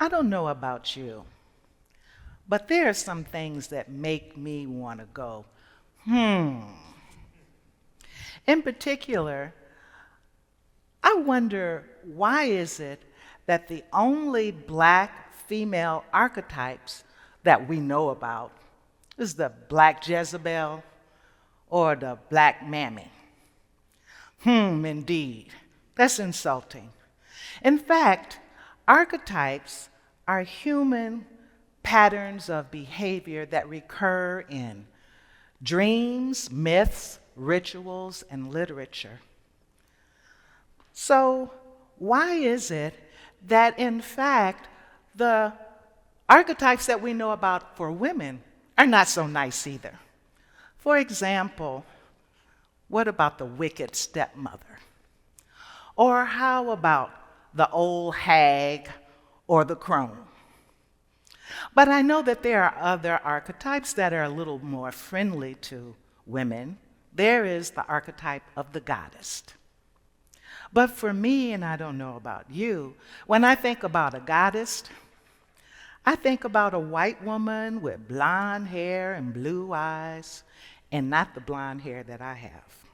I don't know about you, but there are some things that make me want to go, hmm. In particular, I wonder why is it that the only black female archetypes that we know about is the black Jezebel or the black mammy? Indeed. That's insulting. In fact, archetypes are human patterns of behavior that recur in dreams, myths, rituals, and literature. So, why is it that, in fact, the archetypes that we know about for women are not so nice either? For example, what about the wicked stepmother? Or how about the old hag or the crone? But I know that there are other archetypes that are a little more friendly to women. There is the archetype of the goddess. But for me, and I don't know about you, when I think about a goddess, I think about a white woman with blonde hair and blue eyes, and not the blonde hair that I have.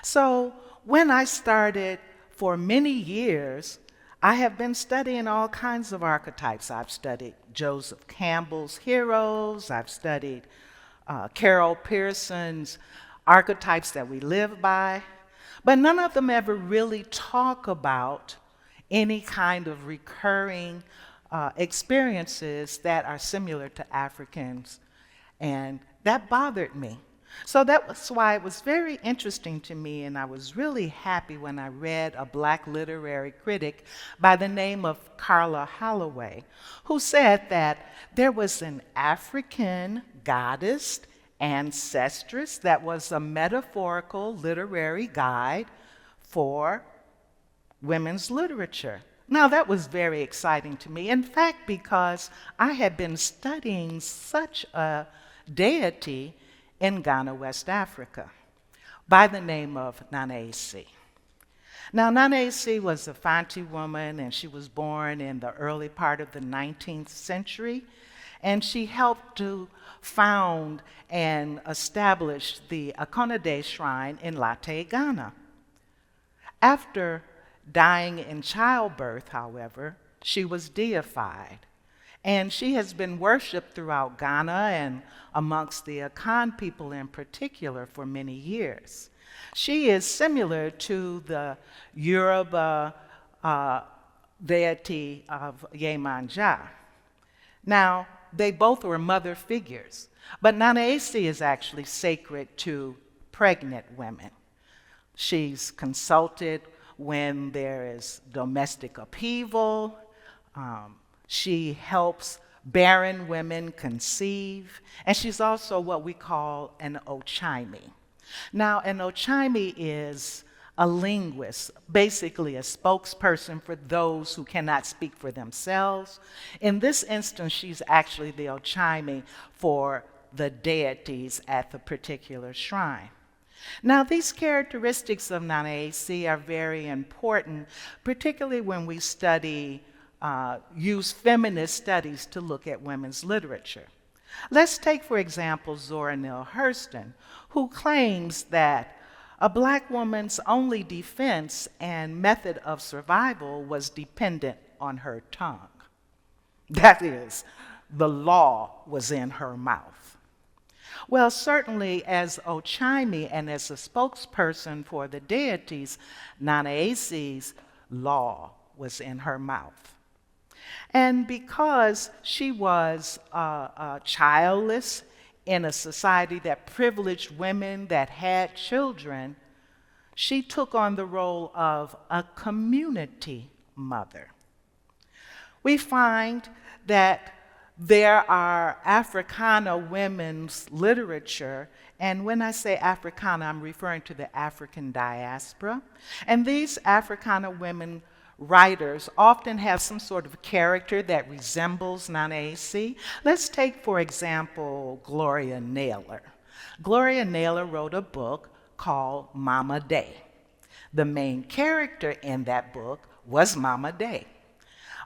So when I started, for many years, I have been studying all kinds of archetypes. I've studied Joseph Campbell's heroes. I've studied Carol Pearson's archetypes that we live by. But none of them ever really talk about any kind of recurring experiences that are similar to Africans. And that bothered me. So that's why it was very interesting to me, and I was really happy when I read a black literary critic by the name of Carla Holloway, who said that there was an African goddess, ancestress, that was a metaphorical literary guide for women's literature. Now, that was very exciting to me, in fact, because I had been studying such a deity in Ghana, West Africa, by the name of Nana Esi. Now, Nana Esi was a Fanti woman, and she was born in the early part of the 19th century, and she helped to found and establish the Akua Shrine in Late, Ghana. After dying in childbirth, however, she was deified. And she has been worshipped throughout Ghana and amongst the Akan people in particular for many years. She is similar to the Yoruba deity of Yemanja. Now, they both were mother figures, but Nana Esi is actually sacred to pregnant women. She's consulted when there is domestic upheaval. She helps barren women conceive, and she's also what we call an Ochime. Now, an Ochime is a linguist, basically a spokesperson for those who cannot speak for themselves. In this instance, she's actually the Ochime for the deities at the particular shrine. Now, these characteristics of Nana Esi are very important, particularly when we use feminist studies to look at women's literature. Let's take, for example, Zora Neale Hurston, who claims that a black woman's only defense and method of survival was dependent on her tongue. That is, the law was in her mouth. Well, certainly as Ochime and as a spokesperson for the deities, Nana Esi's law was in her mouth. And because she was childless in a society that privileged women that had children, she took on the role of a community mother. We find that there are Africana women's literature, and when I say Africana, I'm referring to the African diaspora. And these Africana women writers often have some sort of character that resembles Nana Esi. Let's take, for example, Gloria Naylor. Gloria Naylor wrote a book called Mama Day. The main character in that book was Mama Day.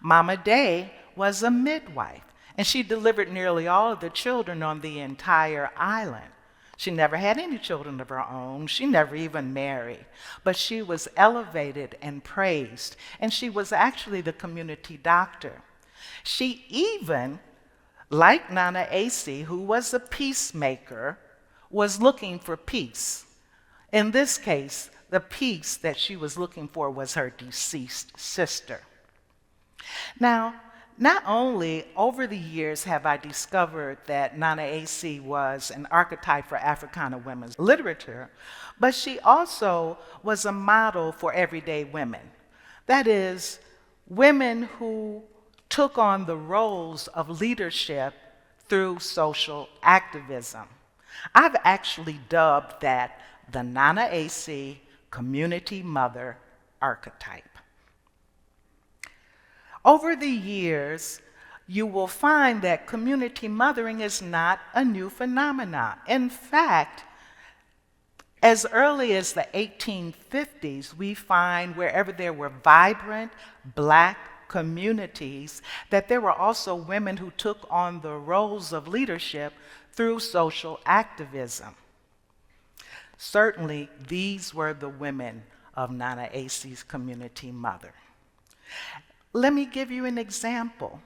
Mama Day was a midwife, and she delivered nearly all of the children on the entire island. She never had any children of her own. She never even married. But she was elevated and praised, and she was actually the community doctor. She even, like Nana Esi, who was a peacemaker, was looking for peace. In this case, the peace that she was looking for was her deceased sister. Now, not only over the years have I discovered that Nana Esi was an archetype for Africana women's literature, but she also was a model for everyday women. That is, women who took on the roles of leadership through social activism. I've actually dubbed that the Nana Esi community mother archetype. Over the years, you will find that community mothering is not a new phenomenon. In fact, as early as the 1850s, we find wherever there were vibrant Black communities, that there were also women who took on the roles of leadership through social activism. Certainly, these were the women of Nana Esi's community mother. Let me give you an example.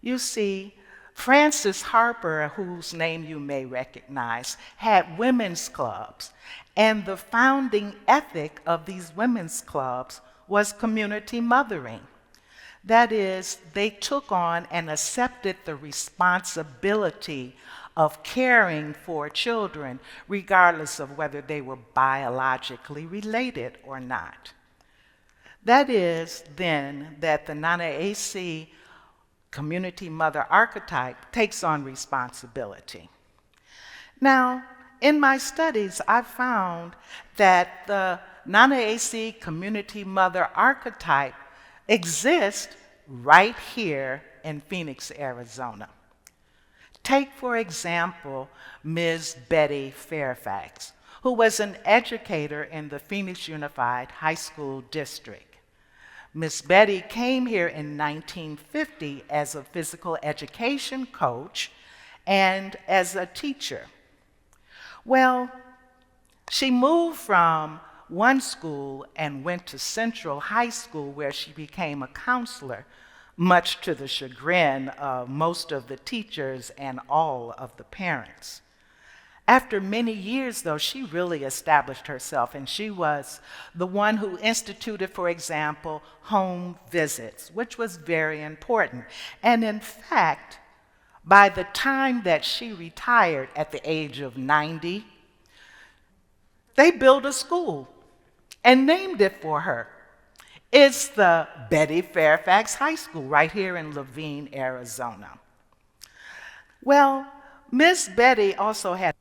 You see, Frances Harper, whose name you may recognize, had women's clubs, and the founding ethic of these women's clubs was community mothering. That is, they took on and accepted the responsibility of caring for children, regardless of whether they were biologically related or not. That is, then, that the Nana Esi community mother archetype takes on responsibility. Now, in my studies, I found that the Nana Esi community mother archetype exists right here in Phoenix, Arizona. Take, for example, Ms. Betty Fairfax, who was an educator in the Phoenix Unified High School District. Miss Betty came here in 1950 as a physical education coach and as a teacher. Well, she moved from one school and went to Central High School, where she became a counselor, much to the chagrin of most of the teachers and all of the parents. After many years, though, she really established herself, and she was the one who instituted, for example, home visits, which was very important. And in fact, by the time that she retired at the age of 90, they built a school and named it for her. It's the Betty Fairfax High School right here in Laveen, Arizona. Well, Miss Betty also had,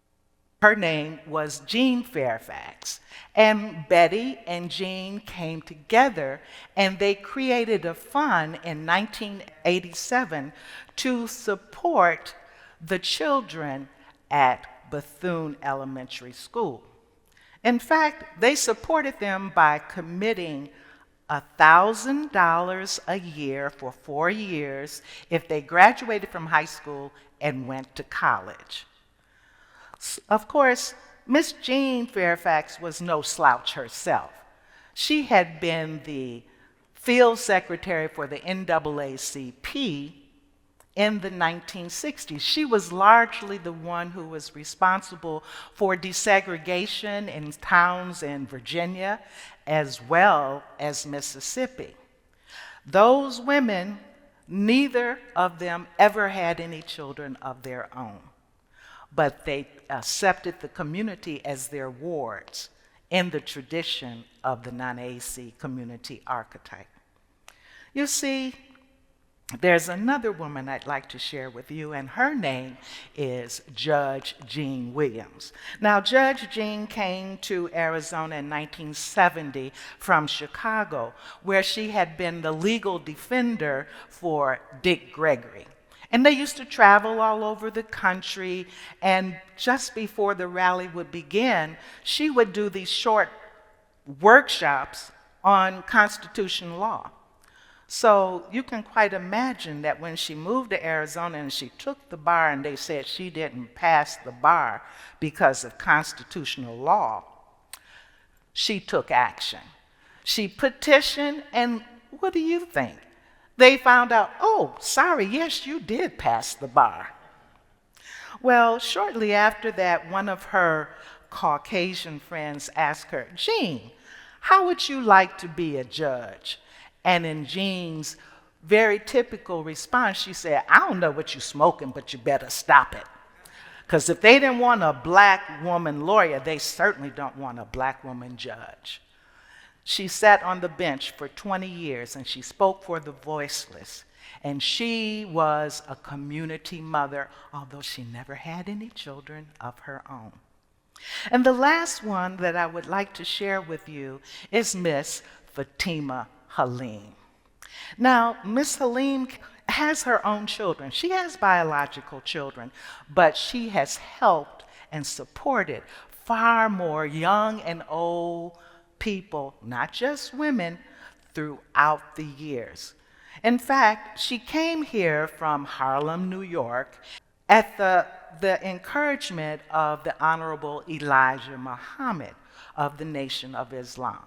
her name was Jean Fairfax, and Betty and Jean came together and they created a fund in 1987 to support the children at Bethune Elementary School. In fact, they supported them by committing $1,000 a year for 4 years if they graduated from high school and went to college. Of course, Miss Jean Fairfax was no slouch herself. She had been the field secretary for the NAACP in the 1960s. She was largely the one who was responsible for desegregation in towns in Virginia as well as Mississippi. Those women, neither of them ever had any children of their own, but they accepted the community as their wards in the tradition of the Nanaisi community archetype. You see, there's another woman I'd like to share with you, and her name is Judge Jean Williams. Now, Judge Jean came to Arizona in 1970 from Chicago, where she had been the legal defender for Dick Gregory. And they used to travel all over the country, and just before the rally would begin, she would do these short workshops on constitutional law. So you can quite imagine that when she moved to Arizona and she took the bar and they said she didn't pass the bar because of constitutional law, she took action. She petitioned, and what do you think? They found out, oh, sorry, yes, you did pass the bar. Well, shortly after that, one of her Caucasian friends asked her, Jean, how would you like to be a judge? And in Jean's very typical response, she said, I don't know what you're smoking, but you better stop it. Because if they didn't want a black woman lawyer, they certainly don't want a black woman judge. She sat on the bench for 20 years and she spoke for the voiceless. And she was a community mother, although she never had any children of her own. And the last one that I would like to share with you is Miss Fatima Halim. Now, Miss Halim has her own children. She has biological children, but she has helped and supported far more young and old people, not just women, throughout the years. In fact, she came here from Harlem, New York, at the encouragement of the Honorable Elijah Muhammad of the Nation of Islam.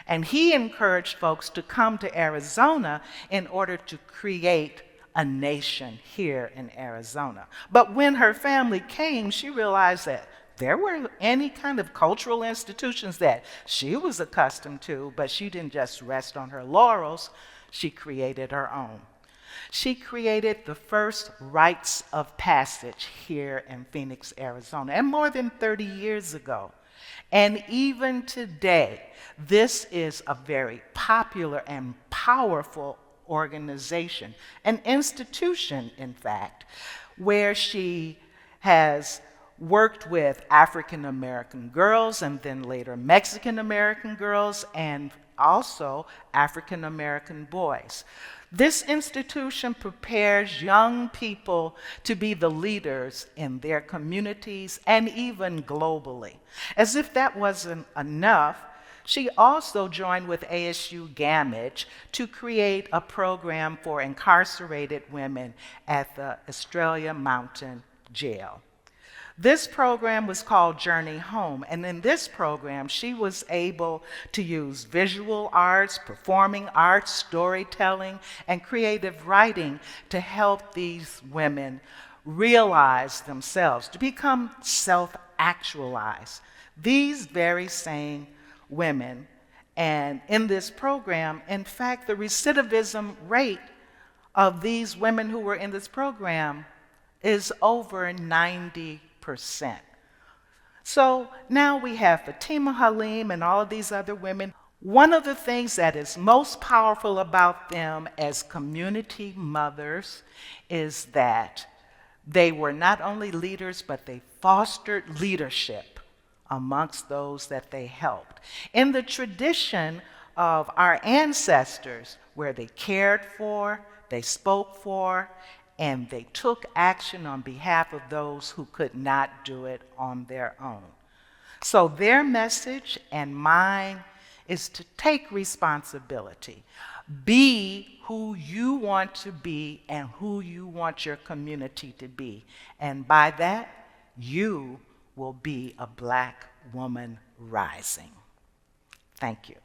And he encouraged folks to come to Arizona in order to create a nation here in Arizona. But when her family came, she realized that there were any kind of cultural institutions that she was accustomed to, but she didn't just rest on her laurels. She created her own. She created the first rites of passage here in Phoenix, Arizona, and more than 30 years ago. And even today, this is a very popular and powerful organization, an institution, in fact, where she has worked with African American girls and then later Mexican American girls and also African American boys. This institution prepares young people to be the leaders in their communities and even globally. As if that wasn't enough, she also joined with ASU Gamage to create a program for incarcerated women at the Estrella Mountain Jail. This program was called Journey Home, and in this program, she was able to use visual arts, performing arts, storytelling, and creative writing to help these women realize themselves, to become self-actualized. These very same women, and in this program, in fact, the recidivism rate of these women who were in this program is over 90%. So now we have Fatima Halim and all of these other women. One of the things that is most powerful about them as community mothers is that they were not only leaders, but they fostered leadership amongst those that they helped. In the tradition of our ancestors, where they cared for, they spoke for, and they took action on behalf of those who could not do it on their own. So their message and mine is to take responsibility. Be who you want to be and who you want your community to be. And by that, you will be a Black woman rising. Thank you.